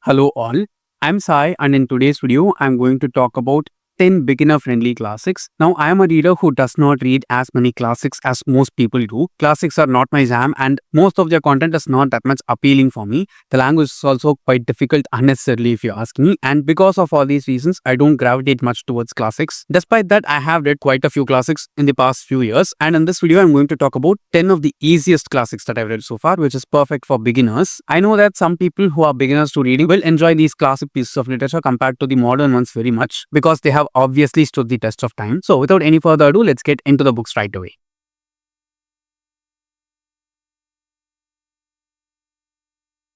Hello all, I'm Sai and in today's video I'm going to talk about 10 beginner friendly classics. Now I am a reader who does not read as many classics as most people do. Classics are not my jam and most of their content is not that much appealing for me. The language is also quite difficult unnecessarily if you ask me, and because of all these reasons I don't gravitate much towards classics. Despite that, I have read quite a few classics in the past few years, and in this video I'm going to talk about 10 of the easiest classics that I've read so far, which is perfect for beginners. I know that some people who are beginners to reading will enjoy these classic pieces of literature compared to the modern ones very much because they have obviously stood the test of time. So without any further ado, let's get into the books right away.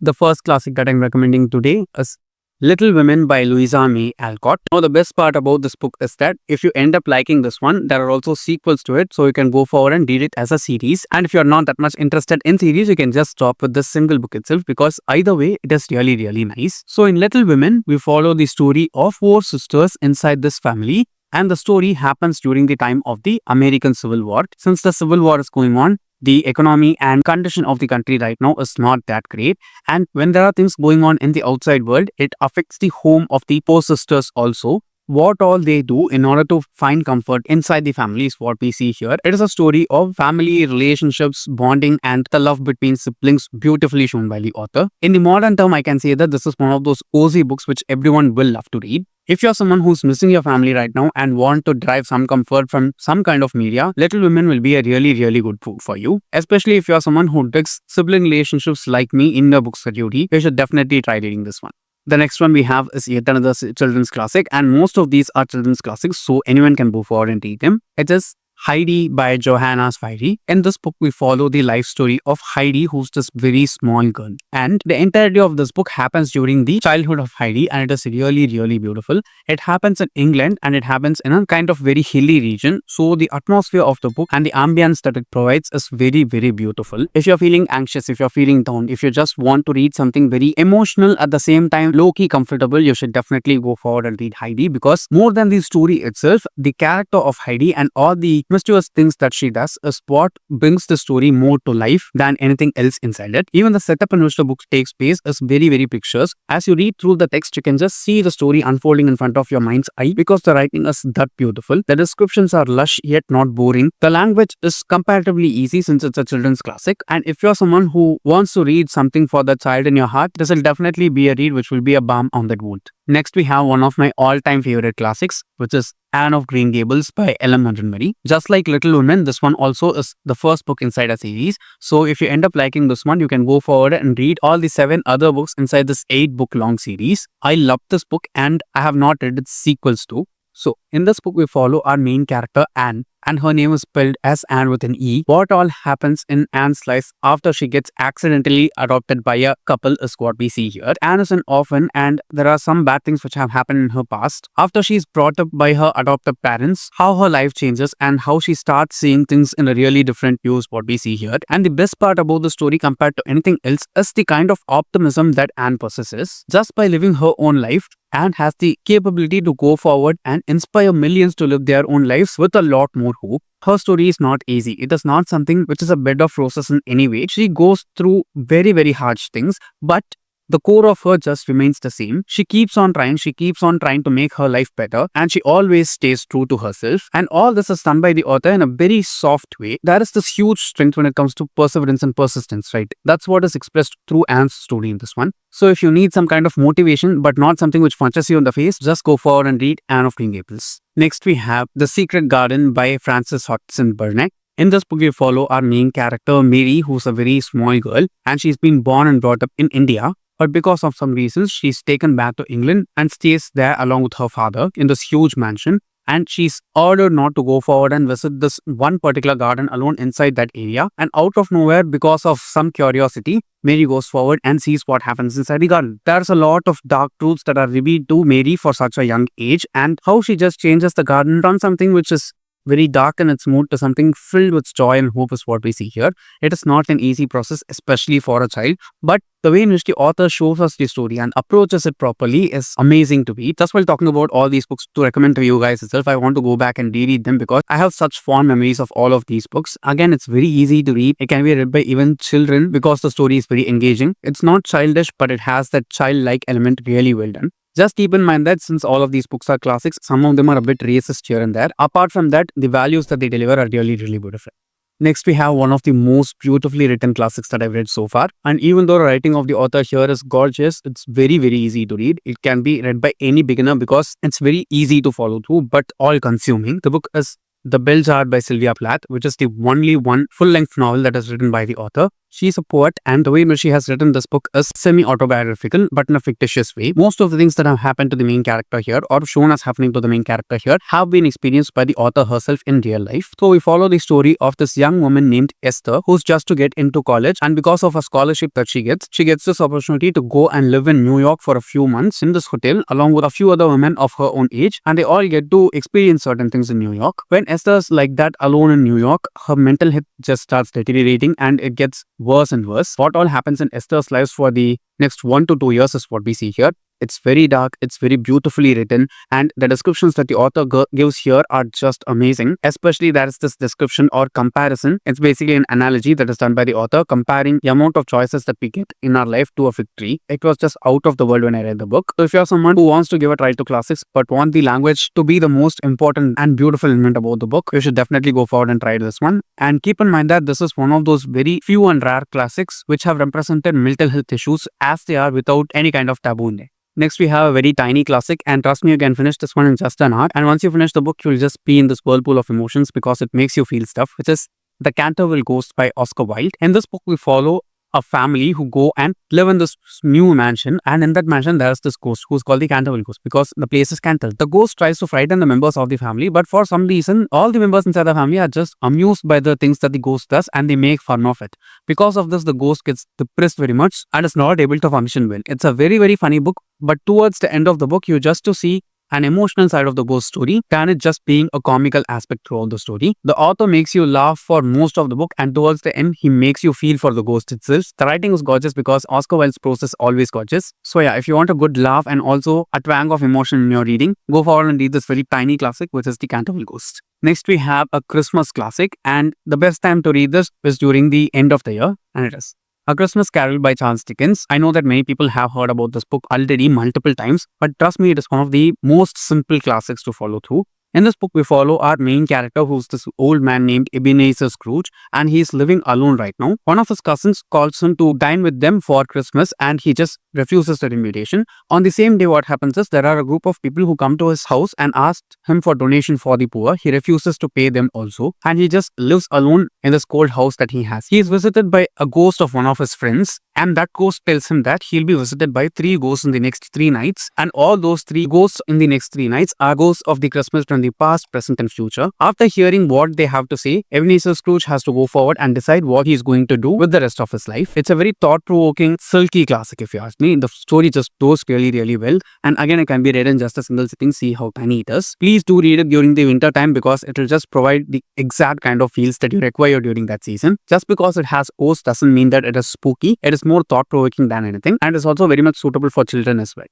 The first classic that I'm recommending today is Little Women by Louisa May Alcott. Now the best part about this book is that if you end up liking this one, there are also sequels to it, so you can go forward and read it as a series. And if you're not that much interested in series, you can just stop with this single book itself, because either way it is really nice. So in Little Women, we follow the story of 4 sisters inside this family, and the story happens during the time of the American Civil War. Since the Civil War is going on, the economy and condition of the country right now is not that great, and when there are things going on in the outside world, it affects the home of the 4 sisters also. What all they do in order to find comfort inside the family is what we see here. It is a story of family, relationships, bonding, and the love between siblings, beautifully shown by the author. In the modern term, I can say that this is one of those cozy books which everyone will love to read. If you're someone who's missing your family right now and want to derive some comfort from some kind of media, Little Women will be a really good book for you. Especially if you're someone who digs sibling relationships like me in the books that you read, you should definitely try reading this one. The next one we have is yet another children's classic, and most of these are children's classics, so anyone can go forward and read them. It is Heidi by Johanna. Spyri. In this book, we follow the life story of Heidi, who's this very small girl. And the entirety of this book happens during the childhood of Heidi, and it is really beautiful. It happens in England, and it happens in a kind of very hilly region. So the atmosphere of the book and the ambience that it provides is very beautiful. If you're feeling anxious, if you're feeling down, if you just want to read something very emotional at the same time low-key comfortable, you should definitely go forward and read Heidi, because more than the story itself, the character of Heidi and all the mischievous things that she does is what brings the story more to life than anything else inside it. Even the setup in which the book takes place is very pictures. As you read through the text, you can just see the story unfolding in front of your mind's eye because the writing is that beautiful. The descriptions are lush yet not boring. The language is comparatively easy since it's a children's classic, and if you're someone who wants to read something for the child in your heart, this will definitely be a read which will be a balm on that wound. Next, we have one of my all-time favorite classics, which is Anne of Green Gables by Montgomery. Just like Little Women, this one also is the first book inside a series. So if you end up liking this one, you can go forward and read all the 7 other books inside this 8-book long series. I love this book and I have not read its sequels too. So in this book, we follow our main character Anne, and her name is spelled as Anne with an E. What all happens in Anne's life after she gets accidentally adopted by a couple is what we see here. Anne is an orphan, and there are some bad things which have happened in her past. After she's brought up by her adoptive parents, how her life changes and how she starts seeing things in a really different view is what we see here. And the best part about the story compared to anything else is the kind of optimism that Anne possesses. Just by living her own life, Anne has the capability to go forward and inspire millions to live their own lives with a lot more hope. Her story is not easy. It is not something which is a bed of roses in any way. She goes through very harsh things, but the core of her just remains the same. She keeps on trying to make her life better, and she always stays true to herself. And all this is done by the author in a very soft way. There is this huge strength when it comes to perseverance and persistence, right? That's what is expressed through Anne's story in this one. So if you need some kind of motivation, but not something which punches you in the face, just go forward and read Anne of Green Gables. Next, we have The Secret Garden by Fances Hodgson Burnett. In this book, we follow our main character, Mary, who's a very small girl, and she's been born and brought up in India. But because of some reasons, she's taken back to England and stays there along with her father in this huge mansion. And she's ordered not to go forward and visit this one particular garden alone inside that area. And out of nowhere, because of some curiosity, Mary goes forward and sees what happens inside the garden. There's a lot of dark truths that are revealed to Mary for such a young age, and how she just changes the garden from something which is very dark in its mood to something filled with joy and hope is what we see here. It is not an easy process, especially for a child, but the way in which the author shows us the story and approaches it properly is amazing to read. Just while talking about all these books to recommend to you guys itself, I want to go back and reread them because I have such fond memories of all of these books. Again, it's very easy to read. It can be read by even children because the story is very engaging. It's not childish, but it has that childlike element really well done. Just keep in mind that since all of these books are classics, some of them are a bit racist here and there. Apart from that, the values that they deliver are really, really beautiful. Next, we have one of the most beautifully written classics that I've read so far. And even though the writing of the author here is gorgeous, it's very, very easy to read. It can be read by any beginner because it's very easy to follow through, but all-consuming. The book is The Bell Jar by Sylvia Plath, which is the only one full-length novel that is written by the author. She's a poet, and the way in which she has written this book is semi-autobiographical, but in a fictitious way. Most of the things that have happened to the main character here, or shown as happening to the main character here, have been experienced by the author herself in real life. So we follow the story of this young woman named Esther, who's just to get into college, and because of a scholarship that she gets this opportunity to go and live in New York for a few months in this hotel, along with a few other women of her own age, and they all get to experience certain things in New York. When Esther's like that alone in New York, her mental health just starts deteriorating, and it gets worse and worse. What all happens in Esther's lives for the next 1 to 2 years is what we see here. It's very dark, it's very beautifully written, and the descriptions that the author gives here are just amazing. Especially there is this description or comparison. It's basically an analogy that is done by the author, comparing the amount of choices that we get in our life to a fig tree. It was just out of the world when I read the book. So if you're someone who wants to give a try to classics but want the language to be the most important and beautiful element about the book, you should definitely go forward and try this one. And keep in mind that this is one of those very few and rare classics which have represented mental health issues as they are without any kind of taboo in it. Next, we have a very tiny classic, and trust me, you can finish this one in just an hour. And once you finish the book, you'll just be in this whirlpool of emotions because it makes you feel stuff, which is The Canterville Ghost by Oscar Wilde. In this book, we follow a family who go and live in this new mansion, and in that mansion there's this ghost who's called the Canterville Ghost because the place is Canterville. The ghost tries to frighten the members of the family, but for some reason all the members inside the family are just amused by the things that the ghost does and they make fun of it. Because of this, the ghost gets depressed very much and is not able to function well. It's a very, very funny book, but towards the end of the book you just to see an emotional side of the ghost story than it just being a comical aspect throughout the story. The author makes you laugh for most of the book, and towards the end he makes you feel for the ghost itself. The writing is gorgeous because Oscar Wilde's prose is always gorgeous. So yeah, if you want a good laugh and also a twang of emotion in your reading, go forward and read this very tiny classic, which is The Canterville Ghost. Next, we have a Christmas classic, and the best time to read this is during the end of the year, and it is A Christmas Carol by Charles Dickens. I know that many people have heard about this book already multiple times, but trust me, it is one of the most simple classics to follow through. In this book, we follow our main character, who's this old man named Ebenezer Scrooge, and he's living alone right now. One of his cousins calls him to dine with them for Christmas, and he just refuses that invitation. On the same day, what happens is there are a group of people who come to his house and ask him for donation for the poor. He refuses to pay them also, and he just lives alone in this cold house that he has. He is visited by a ghost of one of his friends, and that ghost tells him that he'll be visited by 3 ghosts in the next 3 nights, and all those 3 ghosts in the next 3 nights are ghosts of the Christmas from the past, present and future. After hearing what they have to say, Ebenezer Scrooge has to go forward and decide what he's going to do with the rest of his life. It's a very thought-provoking, silky classic if you ask me. The story just goes really, really well, and again it can be read in just a single sitting. See how tiny it is. Please do read it during the winter time because it will just provide the exact kind of feels that you require during that season. Just because it has ghosts doesn't mean that it is spooky. It is more thought-provoking than anything, and is also very much suitable for children as well.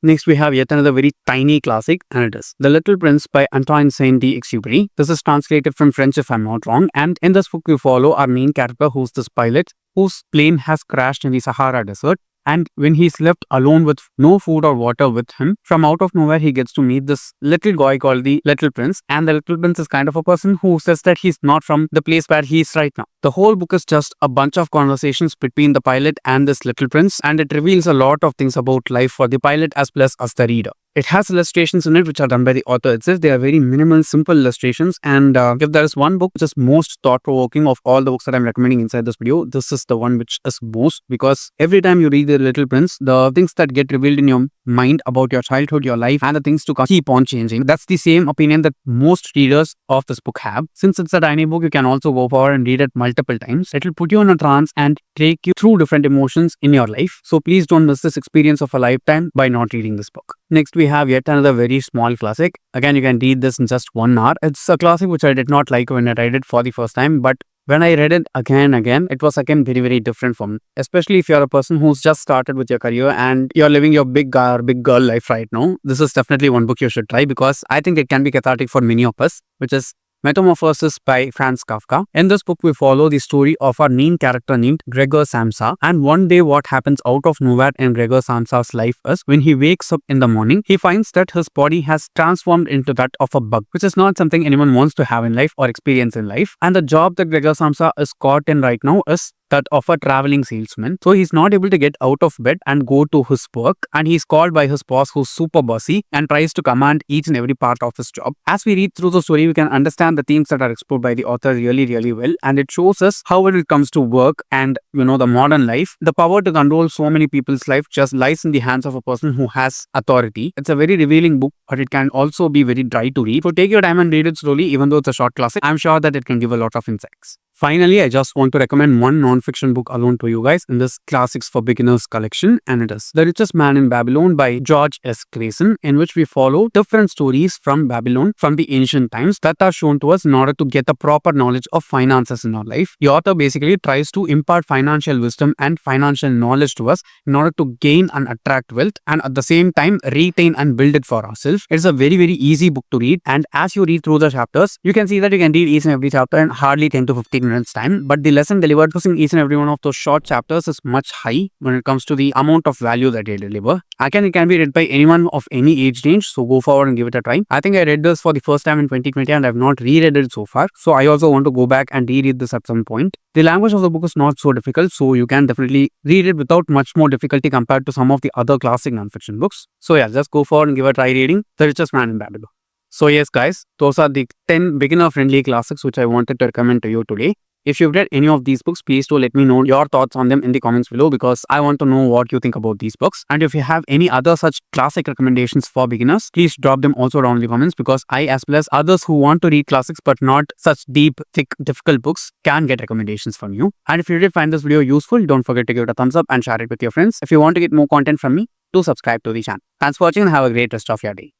Next, we have yet another very tiny classic, and it is The Little Prince by Antoine de Saint Exupery. This is translated from French if I'm not wrong, and in this book we follow our main character, who's this pilot whose plane has crashed in the Sahara Desert. And when he's left alone with no food or water with him, from out of nowhere he gets to meet this little guy called the Little Prince. And the Little Prince is kind of a person who says that he's not from the place where he is right now. The whole book is just a bunch of conversations between the pilot and this Little Prince, and it reveals a lot of things about life for the pilot as well as us the reader. It has illustrations in it which are done by the author itself. They are very minimal, simple illustrations, and if there is one book which is most thought-provoking of all the books that I'm recommending inside this video, this is the one which is most, because every time you read The Little Prince, the things that get revealed in your mind about your childhood, your life, and the things to come keep on changing. That's the same opinion that most readers of this book have. Since it's a tiny book, you can also go forward and read it multiple multiple times. It will put you in a trance and take you through different emotions in your life. So please don't miss this experience of a lifetime by not reading this book. Next, we have yet another very small classic. Again, you can read this in just 1 hour. It's a classic which I did not like when I read it for the first time, but when I read it again, it was again very, very different for me. Especially if you're a person who's just started with your career and you're living your big guy or big girl life right now. This is definitely one book you should try because I think it can be cathartic for many of us, which is Metamorphosis by Franz Kafka. In this book, we follow the story of our main character named Gregor Samsa. And one day, what happens out of nowhere in Gregor Samsa's life is when he wakes up in the morning, he finds that his body has transformed into that of a bug, which is not something anyone wants to have in life or experience in life. And the job that Gregor Samsa is caught in right now is that of a traveling salesman. So he's not able to get out of bed and go to his work, and he's called by his boss who's super bossy and tries to command each and every part of his job. As we read through the story, we can understand the themes that are explored by the author really, really well, and it shows us how when it comes to work and the modern life, the power to control so many people's life just lies in the hands of a person who has authority. It's a very revealing book, but it can also be very dry to read. So take your time and read it slowly, even though it's a short classic. I'm sure that it can give a lot of insights. Finally, I just want to recommend one non-fiction book alone to you guys in this Classics for Beginners collection, and it is The Richest Man in Babylon by George S. Clason, in which we follow different stories from Babylon from the ancient times that are shown to us in order to get the proper knowledge of finances in our life. The author basically tries to impart financial wisdom and financial knowledge to us in order to gain and attract wealth, and at the same time retain and build it for ourselves. It's a very, very easy book to read, and as you read through the chapters, you can see that you can read each and every chapter in hardly 10 to 15 minutes time, but the lesson delivered using each and every one of those short chapters is much high when it comes to the amount of value that they deliver. Again, it can be read by anyone of any age range, so go forward and give it a try. I think I read this for the first time in 2020 and I've not reread it so far, so I also want to go back and reread this at some point. The language of the book is not so difficult, so you can definitely read it without much more difficulty compared to some of the other classic non-fiction books. So yeah, just go forward and give a try reading The Richest Man in Babylon. So yes guys, those are the 10 beginner-friendly classics which I wanted to recommend to you today. If you've read any of these books, please do let me know your thoughts on them in the comments below because I want to know what you think about these books. And if you have any other such classic recommendations for beginners, please drop them also down in the comments because I, as well as others who want to read classics but not such deep, thick, difficult books, can get recommendations from you. And if you did find this video useful, don't forget to give it a thumbs up and share it with your friends. If you want to get more content from me, do subscribe to the channel. Thanks for watching and have a great rest of your day.